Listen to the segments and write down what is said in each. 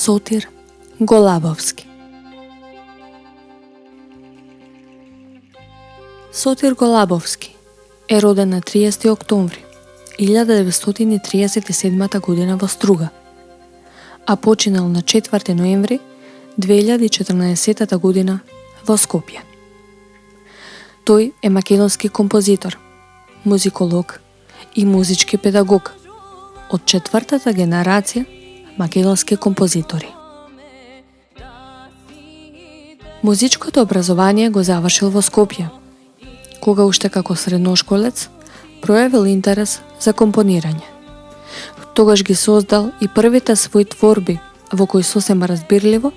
Сотир Голабовски. Сотир Голабовски е роден на 30 октомври 1937 година во Струга, а починал на 4 ноември 2014 година во Скопје. Тој е македонски композитор, музиколог и музички педагог од четвртата генерација македонски композитори. Музичкото образование го завршил во Скопје, кога уште како средношколец пројавил интерес за компонирање. Тогаш ги создал и првите своји творби во кои сосема разбирливо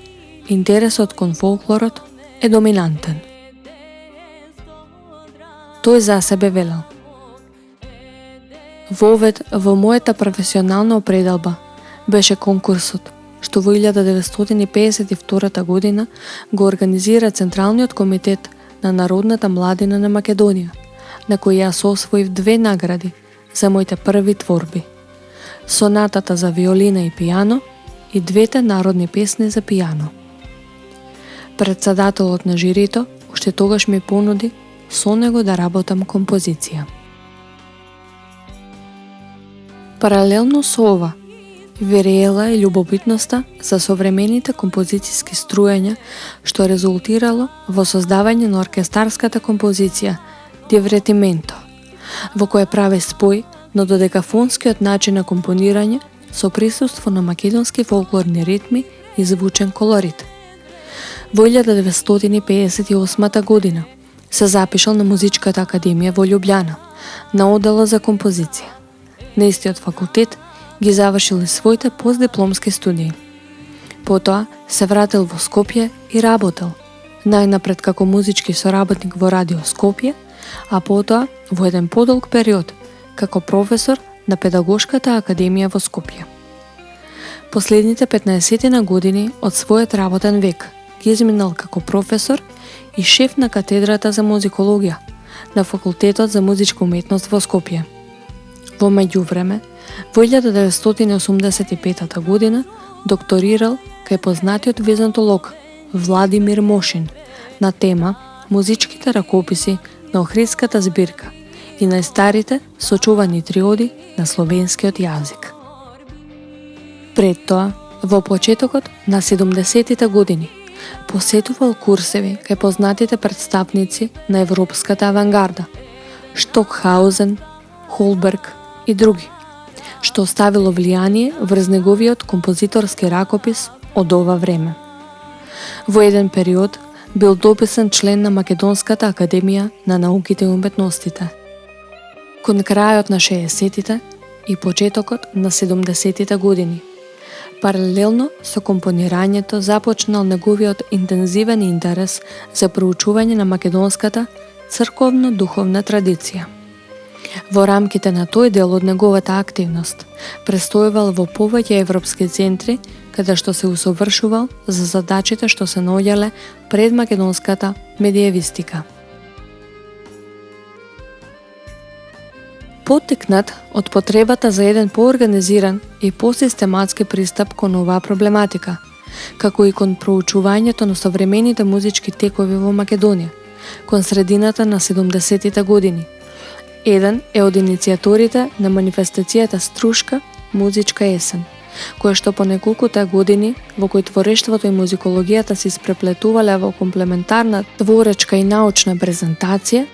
интересот кон фолклорот е доминантен. Тој за себе велел: "Вовед во мојата професионална определба беше конкурсот што во 1952 година го организира Централниот комитет на Народната младина на Македонија, на кој јас освоив 2 награди за моите први творби: сонатата за виолина и пијано и 2 народни песни за пијано. Претседателот на жирито уште тогаш ми понуди со него да работам композиција." Паралелно со ова, вериела и љубопитноста за современите композициски струења, што резултирало во создавање на оркестарската композиција Дивертименто, во која прави спој на додекафонскиот начин на компонирање со присуство на македонски фолклорни ритми и звучен колорит. Во 1958 година се запишал на Музичката академија во Љубљана, на оделот за композиција. На истиот факултет ги завршил и своите постдипломски студии. Потоа се вратил во Скопје и работел, најнапред како музички соработник во Радио Скопје, а потоа во еден подолг период како професор на Педагошката академија во Скопје. Последните 15 години од својот работен век ги изминал како професор и шеф на катедрата за музикологија на Факултетот за музичка уметност во Скопје. Во меѓувреме, во 1985 година докторирал кај познатиот византолог Владимир Мошин на тема музичките ракописи на Охридската збирка и најстарите сочувани триоди на словенскиот јазик. Пред тоа, во почетокот на 70-тите години, посетувал курсеви кај познатите представници на европската авангарда Штокхаузен, Холберг и други, што оставило влијание врз неговиот композиторски ракопис од ова време. Во еден период бил дописен член на Македонската академија на науките и уметностите. Кон крајот на 60-тите и почетокот на 70-тите години, паралелно со компонирањето започнал неговиот интензивен интерес за проучување на македонската црковно-духовна традиција. Во рамките на тој дел од неговата активност, престојувал во повеќе европски центри, каде што се усовршувал за задачите што се наоѓале пред македонската медиевистика. Поттикнат од потребата за еден поорганизиран и посистематски пристап кон оваа проблематика, како и кон проучувањето на современите музички текови во Македонија, кон средината на 70-тите години, еден е од иницијаторите на манифестацијата Струшка музичка есен, која што по неколкуте години во кој творештвото и музикологијата се испреплетувале во комплементарна творечка и научна презентација,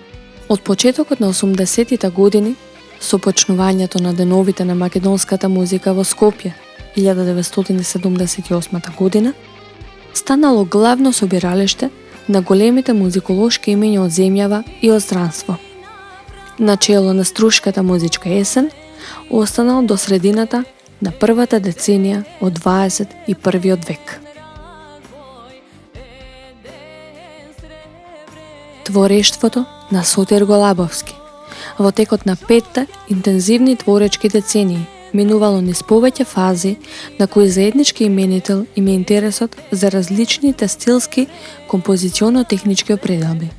од почетокот на 80-тите години, со почнувањето на деновите на македонската музика во Скопје 1978 година, станало главно собиралиште на големите музиколошки имења од земјава и од странство. Начело на Струшката музичка есен останал до средината на првата деценија од 21 век. Творештвото на Сотир Голабовски во текот на 5 интензивни творечки децении минувало низ повеќе фази на кои заеднички именител им е интересот за различните стилски композиционо-технички определби.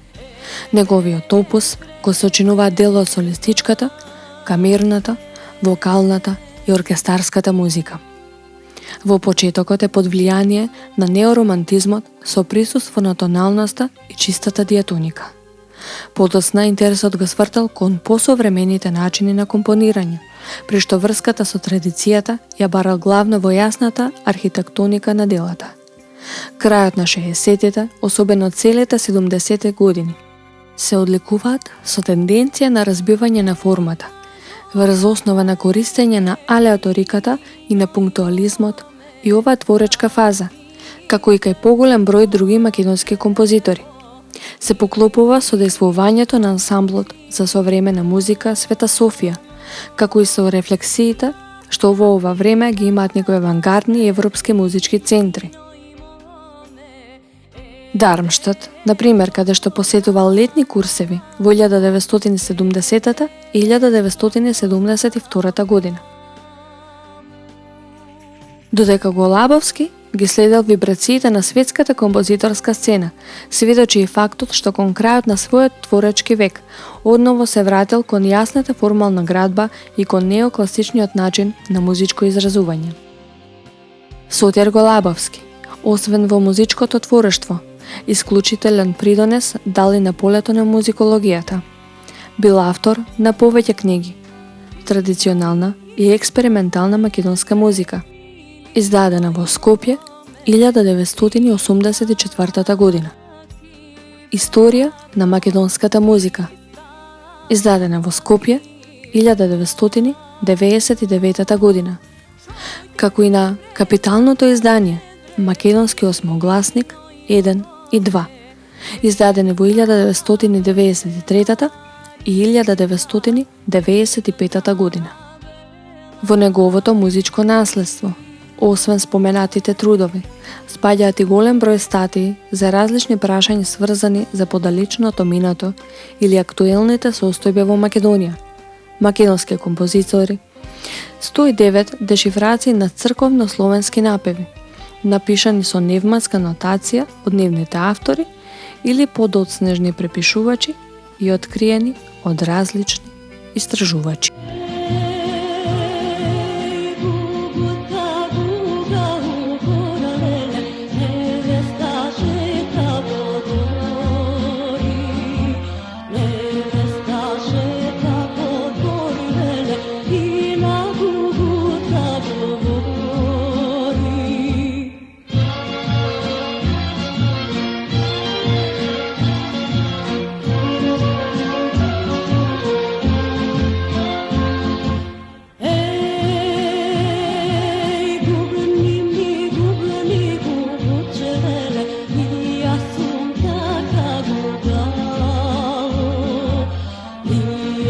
Неговиот опус го сочинува дел од солистичката, камерната, вокалната и оркестарската музика. Во почетокот е под влијание на неоромантизмот со присуство на тоналноста и чистата диатоника. Подоцна интересот го свртал кон посовремените начини на компонирање, при што врската со традицијата ја барал главно во јасната архитектоника на делата. Крајот на 60-те, особено целите 70-те години, се одликуваат со тенденција на разбивање на формата, врз основа на користење на алеаториката и на пунктуализмот и оваа творечка фаза, како и кај поголем број други македонски композитори. Се поклопува со дејствувањето на ансамблот за современа музика Света Софија, како и со рефлексиите што во ова време ги имаат некои авангардни европски музички центри. Дармштат, например, каде што посетувал летни курсеви во 1970 и 1972 година. Додека Голабовски ги следел вибрациите на светската композиторска сцена, сведочи и фактот што кон крајот на својот творечки век одново се вратил кон јасната формална градба и кон неокласичниот начин на музичко изразување. Сотир Голабовски, освен во музичкото творештво, исклучителен придонес дал и на полето на музикологијата. Бил автор на повеќе книги, традиционална и експериментална македонска музика, издадена во Скопје 1984 година. Историја на македонската музика, издадена во Скопје 1999 година, како и на капиталното издание Македонски осмогласник 1 и 2, издадени во 1993 и 1995 година. Во неговото музичко наследство, освен споменатите трудови, спаѓаат и голем број статии за различни прашања сврзани за подалечното минато или актуелните состојби во Македонија, македонски композитори, 109 дешифрации на црковно-словенски напеви, напишани со невманска нотација од нивните автори или подоцнежни препишувачи и откриени од различни истражувачи.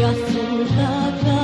Assunta